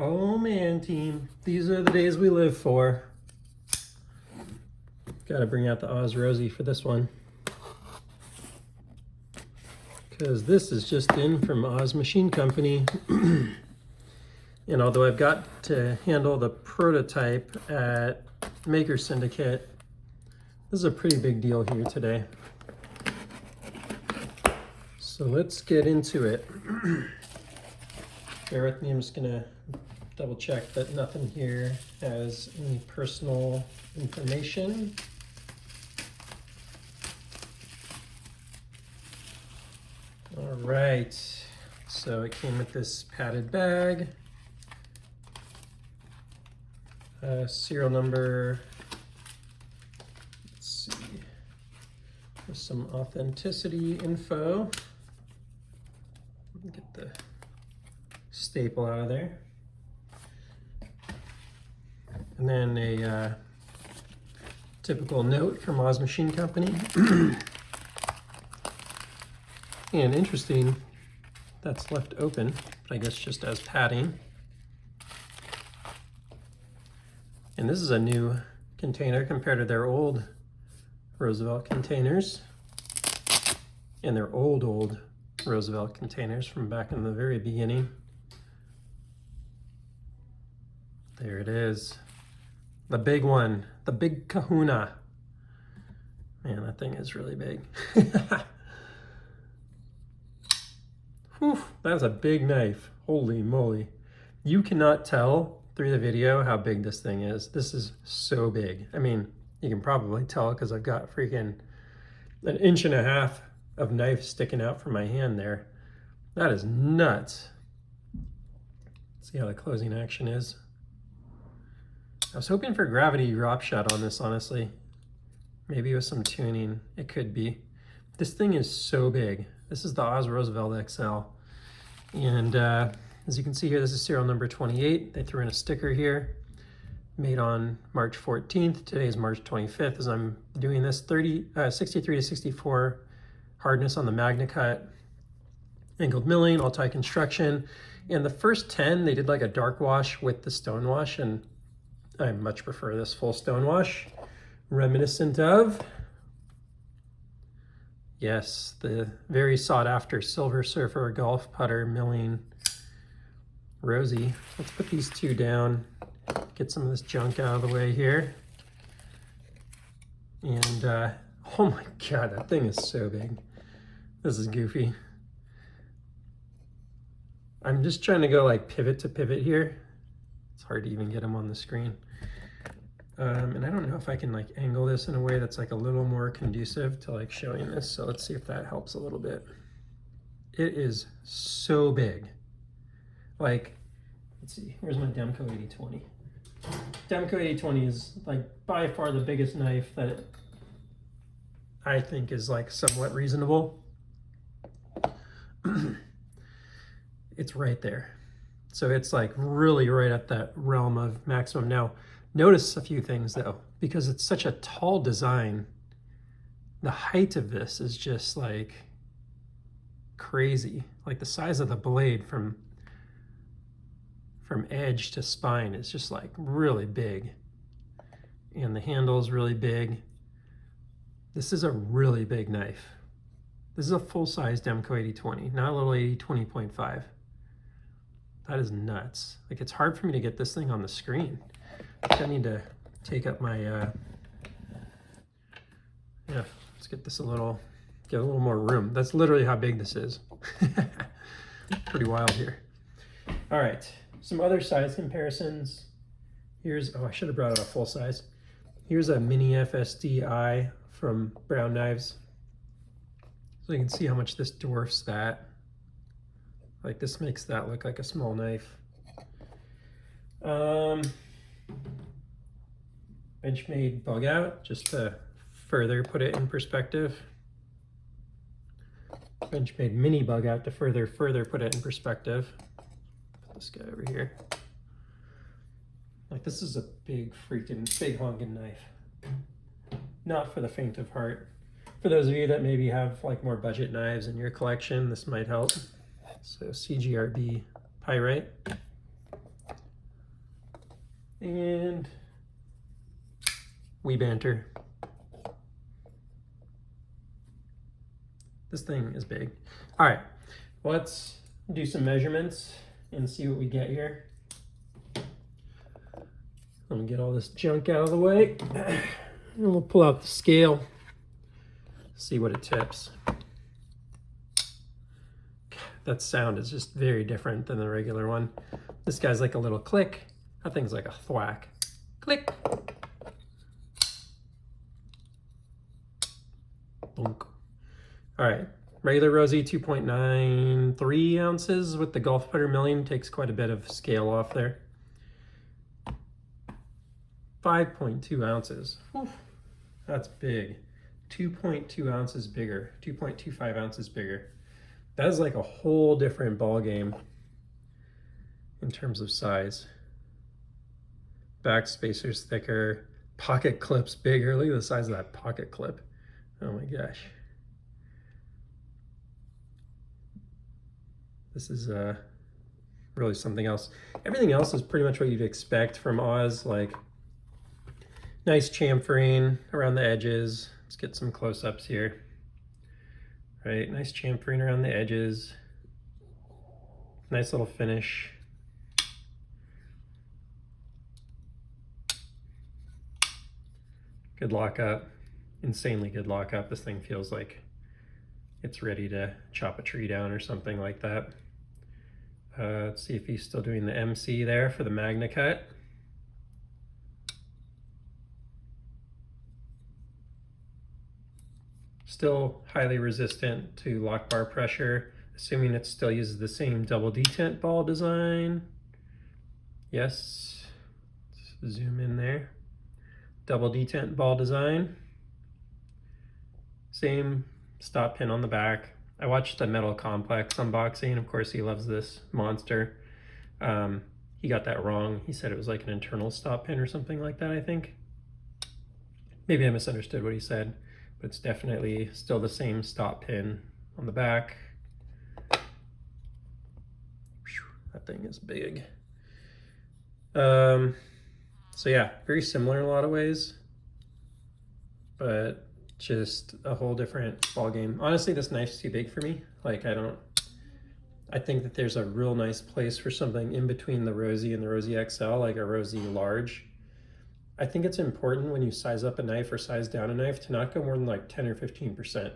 Oh man, team, these are the days we live for. Gotta bring out the Oz Rosie for this one, because this is just in from Oz Machine Company. And although I've got to handle the prototype at Maker Syndicate, this is a pretty big deal here today. So let's get into it. Bear with me, I'm just gonna double check that nothing here has any personal information. All right, so it came with this padded bag. Serial number, let's see, there's some authenticity info. Get the staple out of there. And then a typical note from Oz Machine Company. And interesting, that's left open, I guess just as padding. And this is a new container compared to their old Roosevelt containers and their old Roosevelt containers from back in the very beginning. There it is. The big one, the big kahuna. Man, that thing is really big. Whew, that's a big knife. Holy moly. You cannot tell through the video how big this thing is. This is so big. I mean, you can probably tell because I've got freaking 1.5 inches of knife sticking out from my hand there. That is nuts. Let's see how the closing action is. I was hoping for gravity drop shot on this, honestly. Maybe with some tuning, it could be. This thing is so big. This is the Oz Roosevelt XL. And as you can see here, this is serial number 28. They threw in a sticker here, made on March 14th. Today is March 25th as I'm doing this. 63 to 64 hardness on the MagnaCut, angled milling, all-tie construction. And the first 10, they did like a dark wash with the stone wash, and I much prefer this full stone wash, reminiscent of, yes, the very sought after Silver Surfer golf putter milling Rosie. Let's put these two down, get some of this junk out of the way here. And oh my God, that thing is so big. This is goofy. I'm just trying to go like pivot to pivot here. It's hard to even get them on the screen. And I don't know if I can like angle this in a way that's like a little more conducive to like showing this. So let's see if that helps a little bit. It is so big. Like, let's see, where's my Demco 8020? Demco 8020 is like by far the biggest knife that I think is like somewhat reasonable. It's right there. So it's like really right at that realm of maximum. Now, notice a few things though, because it's such a tall design, the height of this is just like crazy. Like the size of the blade from edge to spine is just like really big. And the handle is really big. This is a really big knife. This is a full-size Demco 8020, not a little 8020.5. That is nuts. Like, it's hard for me to get this thing on the screen. I need to take up my, yeah, let's get this get a little more room. That's literally how big this is. Pretty wild here. All right, some other size comparisons. Here's, oh, I should have brought out a full size. Here's a mini FSDI from Brown Knives. So you can see how much this dwarfs that. Like this makes that look like a small knife. Benchmade bug out, just to further put it in perspective. Benchmade mini bug out to further put it in perspective. Put this guy over here. Like this is a big honking knife. Not for the faint of heart. For those of you that maybe have like more budget knives in your collection, this might help. So CGRB pyrite. And we banter. This thing is big. All right, let's do some measurements and see what we get here. Let me get all this junk out of the way. And we'll pull out the scale, see what it tips. That sound is just very different than the regular one. This guy's like a little click. That thing's like a thwack. Click. Bonk. All right, regular Rosie 2.93 ounces with the golf putter milling. Takes quite a bit of scale off there. 5.2 ounces. Oof, that's big. 2.2 ounces bigger, 2.25 ounces bigger. That is like a whole different ball game in terms of size. Back spacer's thicker, pocket clip's bigger. Look at the size of that pocket clip. Oh my gosh. This is really something else. Everything else is pretty much what you'd expect from Oz, like nice chamfering around the edges. Let's get some close-ups here. Right, nice chamfering around the edges. Nice little finish. Good lockup, insanely good lockup. This thing feels like it's ready to chop a tree down or something like that. Let's see if he's still doing the MC there for the Magna cut. Still highly resistant to lock bar pressure, assuming it still uses the same double detent ball design. Yes, let's zoom in there. Double detent ball design. Same stop pin on the back. I watched the Metal Complex unboxing. Of course, he loves this monster. He got that wrong. He said it was like an internal stop pin or something like that, I think. Maybe I misunderstood what he said. But it's definitely still the same stop pin on the back. That thing is big. So yeah, very similar in a lot of ways, but just a whole different ball game. Honestly, this knife's too big for me. Like I think that there's a real nice place for something in between the Rosie and the Rosie XL, like a Rosie large. I think it's important when you size up a knife or size down a knife to not go more than like 10 or 15%.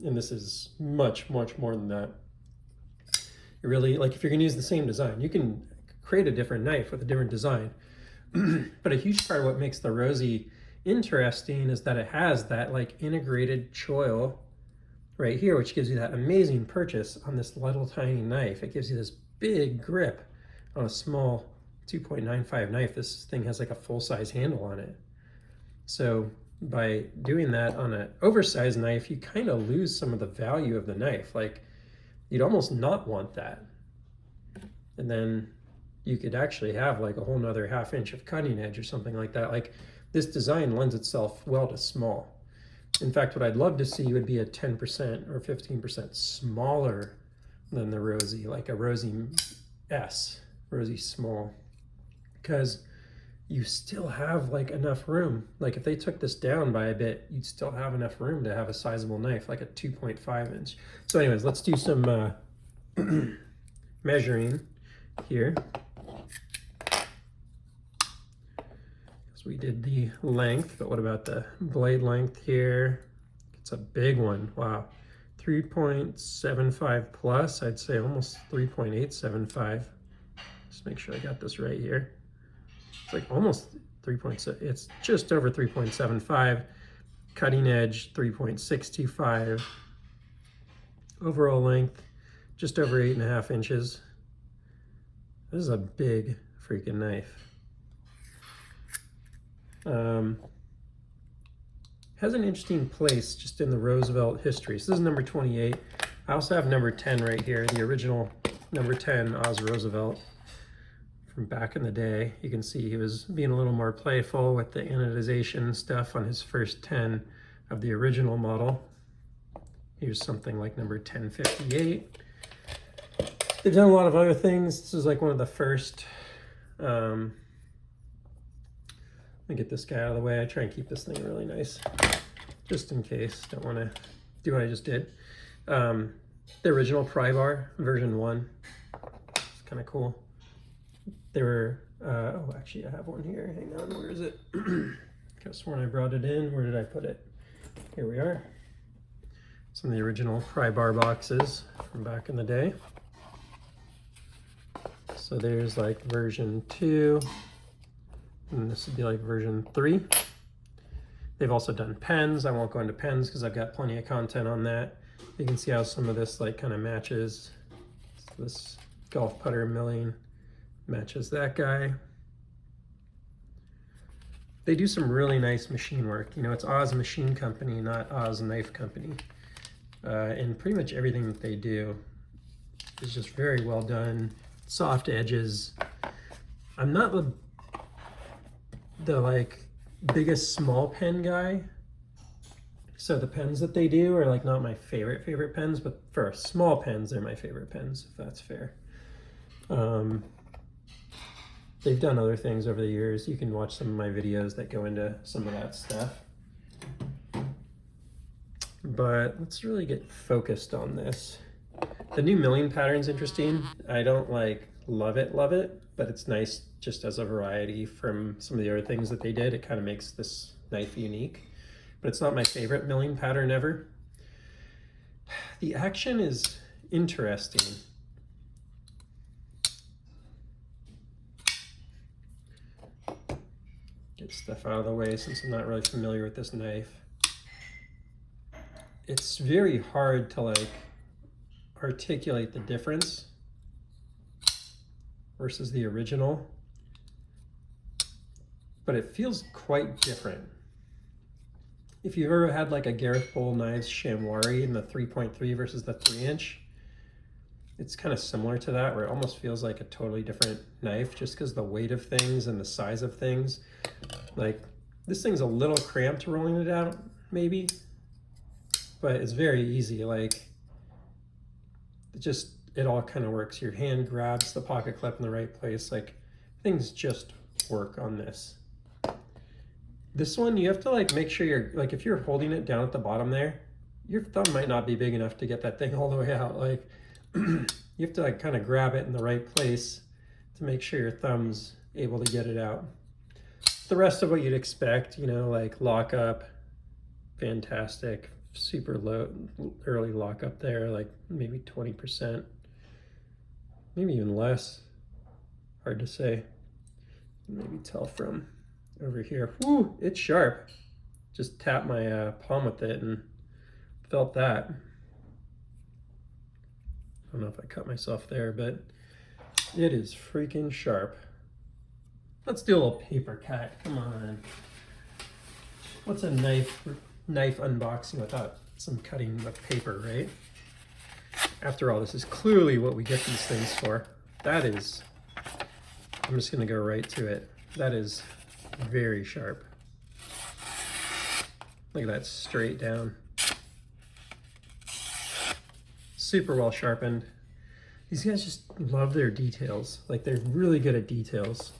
And this is much, much more than that. You really, like if you're gonna use the same design, you can create a different knife with a different design. But a huge part of what makes the Rosie interesting is that it has that like integrated choil right here, which gives you that amazing purchase on this little tiny knife. It gives you this big grip on a small 2.95 knife. This thing has like a full-size handle on it. So by doing that on an oversized knife, you kind of lose some of the value of the knife. Like you'd almost not want that. And then you could actually have like a whole nother ½ inch of cutting edge or something like that. Like this design lends itself well to small. In fact, what I'd love to see would be a 10% or 15% smaller than the Rosie, like a Rosie S, Rosie small. Because you still have like enough room. Like if they took this down by a bit, you'd still have enough room to have a sizable knife, like a 2.5 inch. So anyways, let's do some measuring here. Because we did the length, but what about the blade length here? It's a big one, wow. 3.75 plus, I'd say almost 3.875. Just make sure I got this right here. It's like almost 3.7, it's just over 3.75. Cutting edge, 3.625. Overall length, just over 8.5 inches. This is a big freaking knife. Has an interesting place just in the Roosevelt history. So this is number 28. I also have number 10 right here, the original number 10 Oz Roosevelt from back in the day. You can see he was being a little more playful with the anodization stuff on his first 10 of the original model. Here's something like number 1058. They've done a lot of other things. This is like one of the first me get this guy out of the way. I try and keep this thing really nice, just in case. Don't want to do what I just did. The original pry bar, version 1. It's kind of cool. They were, oh, actually I have one here. Hang on, where is it? Could have sworn I brought it in. Where did I put it? Here we are. Some of the original pry bar boxes from back in the day. So there's like version 2, and this would be like version 3. They've also done pens. I won't go into pens because I've got plenty of content on that. You can see how some of this like kind of matches. So this golf putter milling matches that guy. They do some really nice machine work. You know, it's Oz Machine Company, not Oz Knife Company. And pretty much everything that they do is just very well done. Soft edges. I'm not the like biggest small pen guy, so the pens that they do are like not my favorite pens, but for small pens they're my favorite pens, if that's fair. They've done other things over the years. You can watch some of my videos that go into some of that stuff, but let's really get focused on this. The new milling pattern's interesting. I don't like love it, but it's nice just as a variety from some of the other things that they did. It kind of makes this knife unique, but it's not my favorite milling pattern ever. The action is interesting. Get stuff out of the way since I'm not really familiar with this knife. It's very hard to like articulate the difference versus the original, but it feels quite different. If you've ever had like a Gareth Bull Knives chamois in the 3.3 versus the 3-inch, it's kind of similar to that, where it almost feels like a totally different knife just because the weight of things and the size of things. Like this thing's a little cramped rolling it out maybe, but it's very easy. Like it all kind of works. Your hand grabs the pocket clip in the right place. Like things just work on this. This one, you have to like make sure you're like, if you're holding it down at the bottom there, your thumb might not be big enough to get that thing all the way out. Like you have to like kind of grab it in the right place to make sure your thumb's able to get it out. The rest of what you'd expect, you know, like lock up, fantastic, super low early lock up there, like maybe 20%, maybe even less, hard to say. Maybe tell from over here. Woo, it's sharp. Just tapped my palm with it and felt that. I don't know if I cut myself there, but it is freaking sharp. Let's do a little paper cut. Come on. What's a knife unboxing without some cutting with paper, right? After all, this is clearly what we get these things for. That is, I'm just gonna go right to it. That is very sharp. Look at that, straight down. Super well sharpened. These guys just love their details. Like they're really good at details.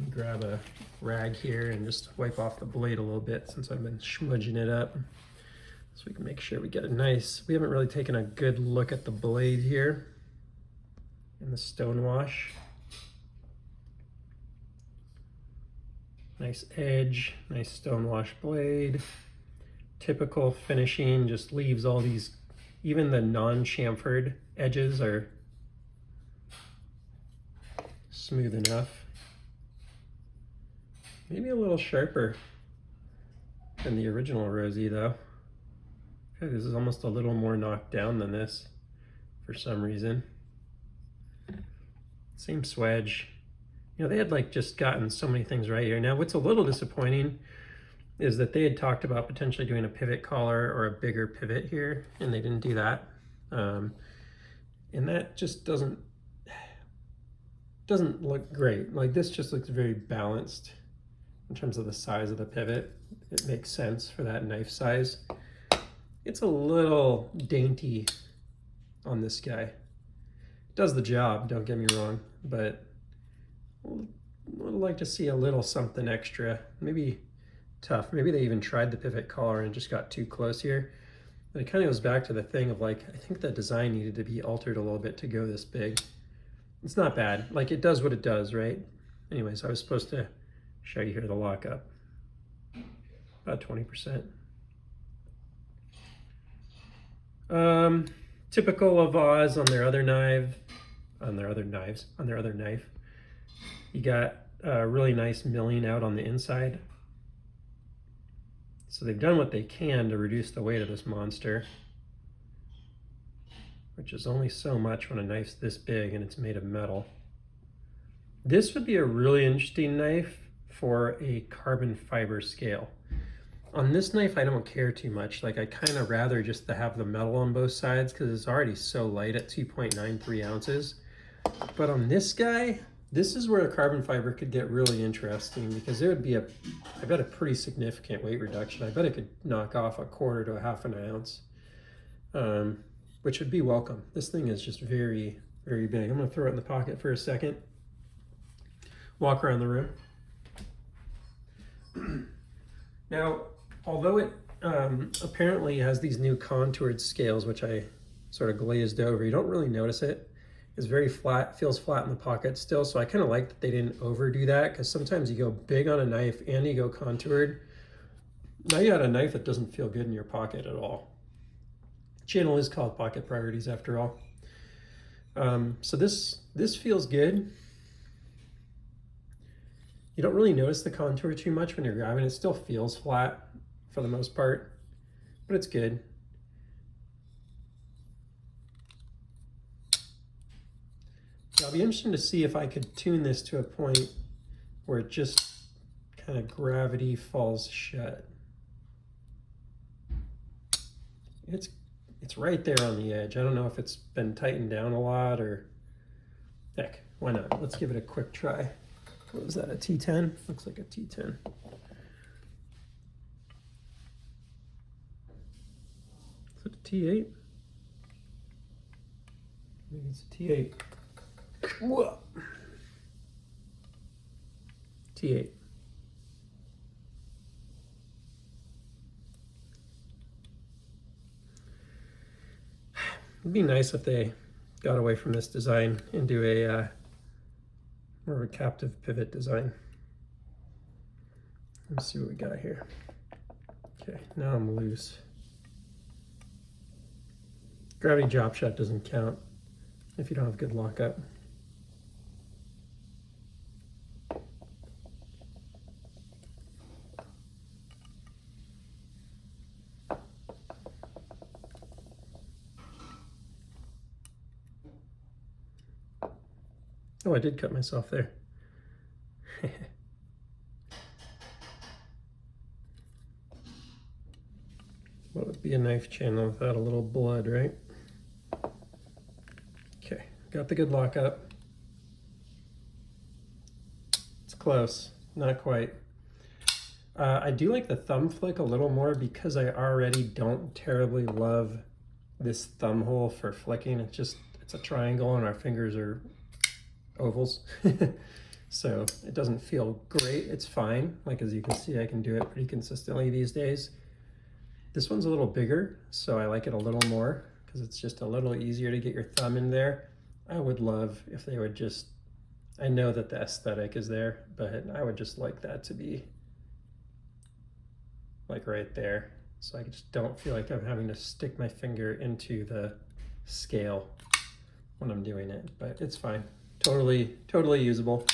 Grab a rag here and just wipe off the blade a little bit since I've been smudging it up, so we can make sure we get it nice. We haven't really taken a good look at the blade here in the stone wash. Nice edge, nice stone wash blade. Typical finishing, just leaves all these, even the non-chamfered edges are smooth enough. Maybe a little sharper than the original Rosie though. Okay, this is almost a little more knocked down than this for some reason. Same swedge. You know, they had like just gotten so many things right here. Now what's a little disappointing is that they had talked about potentially doing a pivot collar or a bigger pivot here, and they didn't do that. And that just doesn't look great. Like this just looks very balanced. In terms of the size of the pivot, it makes sense for that knife size. It's a little dainty on this guy. It does the job, don't get me wrong, but would like to see a little something extra. Maybe tough. Maybe they even tried the pivot collar and just got too close here. But it kind of goes back to the thing of like, I think the design needed to be altered a little bit to go this big. It's not bad. Like, it does what it does, right? Anyways, I was supposed to show you here the lockup. About 20%. Typical of Oz on their other knife, on their other knife. You got a really nice milling out on the inside. So they've done what they can to reduce the weight of this monster, which is only so much when a knife's this big and it's made of metal. This would be a really interesting knife for a carbon fiber scale. On this knife, I don't care too much. Like, I kind of rather just to have the metal on both sides because it's already so light at 2.93 ounces. But on this guy, this is where a carbon fiber could get really interesting because there would be I bet a pretty significant weight reduction. I bet it could knock off a quarter to a half an ounce, which would be welcome. This thing is just very, very big. I'm gonna throw it in the pocket for a second. Walk around the room. Now, although it apparently has these new contoured scales, which I sort of glazed over, you don't really notice it. It's very flat, feels flat in the pocket still, so I kind of like that they didn't overdo that because sometimes you go big on a knife and you go contoured. Now you got a knife that doesn't feel good in your pocket at all. Channel is called Pocket Priorities after all. So this feels good. You don't really notice the contour too much when you're grabbing. It still feels flat for the most part, but it's good. I'll be interested to see if I could tune this to a point where it just kind of gravity falls shut. It's right there on the edge. I don't know if it's been tightened down a lot or heck, why not? Let's give it a quick try. What was that, a T10? Looks like a T10. Is it a T8? Maybe it's a T8. Whoa. T8. It'd be nice if they got away from this design into a more of a captive pivot design. Let's see what we got here. Okay, now I'm loose. Gravity drop shot doesn't count if you don't have good lockup. Oh, I did cut myself there. What would be a knife channel without a little blood, right? Okay, got the good lockup. It's close, not quite. I do like the thumb flick a little more because I already don't terribly love this thumb hole for flicking. It's a triangle and our fingers are ovals. So it doesn't feel great. It's fine. Like, as you can see, I can do it pretty consistently these days. This one's a little bigger, so I like it a little more because it's just a little easier to get your thumb in there. I would love if they would just, I know that the aesthetic is there, but I would just like that to be like right there. So I just don't feel like I'm having to stick my finger into the scale when I'm doing it, but it's fine. Totally usable.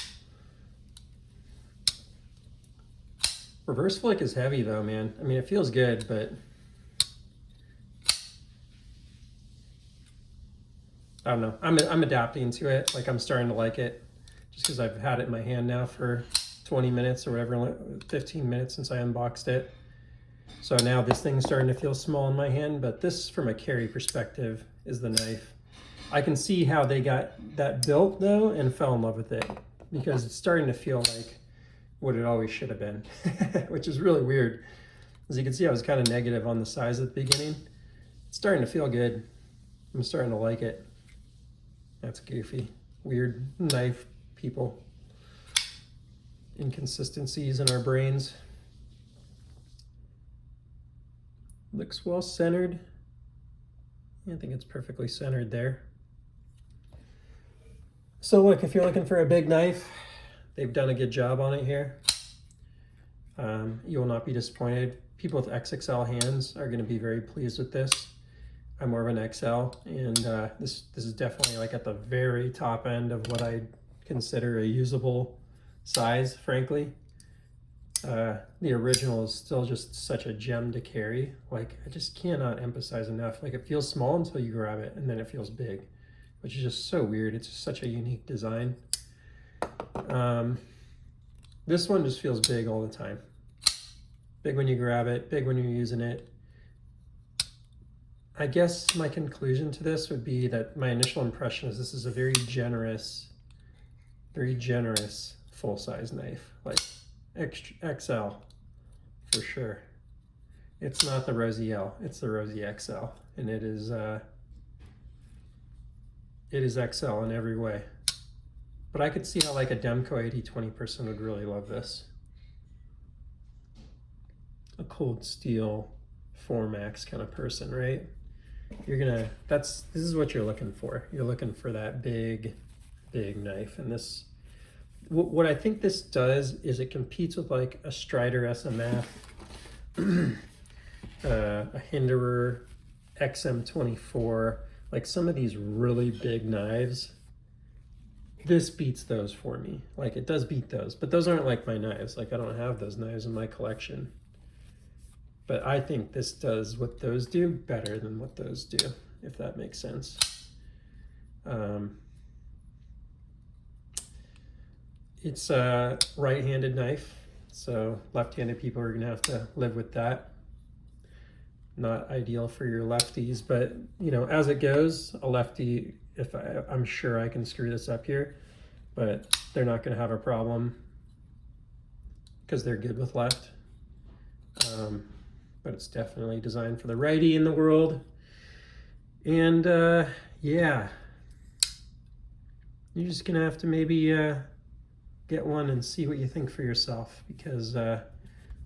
Reverse flick is heavy though, man. I mean, it feels good, but I don't know. I'm adapting to it. Like, I'm starting to like it just because I've had it in my hand now for 20 minutes or whatever, 15 minutes since I unboxed it. So now this thing's starting to feel small in my hand, but this, from a carry perspective, is the knife. I can see how they got that built though and fell in love with it because it's starting to feel like what it always should have been, which is really weird. As you can see, I was kind of negative on the size at the beginning. It's starting to feel good. I'm starting to like it. That's goofy. Weird knife people. inconsistencies in our brains. Looks well centered. I think it's perfectly centered there. So look, if you're looking for a big knife, they've done a good job on it here. You will not be disappointed. People with XXL hands are going to be very pleased with this. I'm more of an XL, and this is definitely like at the very top end of what I consider a usable size, frankly. The original is still just such a gem to carry. Like, I just cannot emphasize enough. Like, it feels small until you grab it, and then it feels big, which is just so weird. It's just such a unique design. This one just feels big all the time. Big when you grab it, big when you're using it. I guess my conclusion to this would be that my initial impression is this is a very generous full-size knife, like XL for sure. It's not the Rosie L, it's the Rosie XL, and it is XL in every way. But I could see how like a Demco 80/20 person would really love this. A cold steel 4max kind of person, right? This is what you're looking for. You're looking for that big knife. And this, what I think this does is it competes with like a Strider SMF, a Hinderer XM24, like some of these really big knives. This beats those for me. Like, it does beat those, but those aren't like my knives. Like, I don't have those knives in my collection. But I think this does what those do better than what those do, if that makes sense. It's a right-handed knife, so left-handed people are gonna have to live with that. Not ideal for your lefties, but you know, as it goes, a lefty, I'm sure I can screw this up here, but they're not gonna have a problem because they're good with left. But it's definitely designed for the righty in the world. And yeah, you're just gonna have to maybe get one and see what you think for yourself, because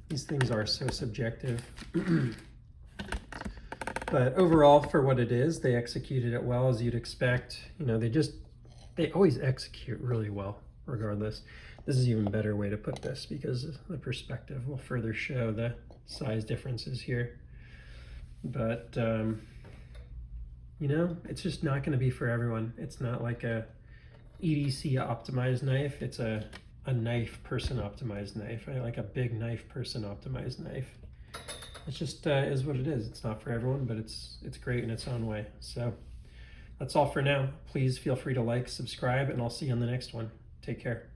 these things are so subjective. But overall, for what it is, they executed it well, as you'd expect. You know, they always execute really well, regardless. This is an even better way to put this, because the perspective will further show the size differences here. But you know, it's just not going to be for everyone. It's not like a EDC optimized knife. It's a knife person optimized knife. I like a big knife person optimized knife. It's just is what it is. It's not for everyone, but it's great in its own way. So that's all for now. Please feel free to like, subscribe, and I'll see you on the next one. Take care.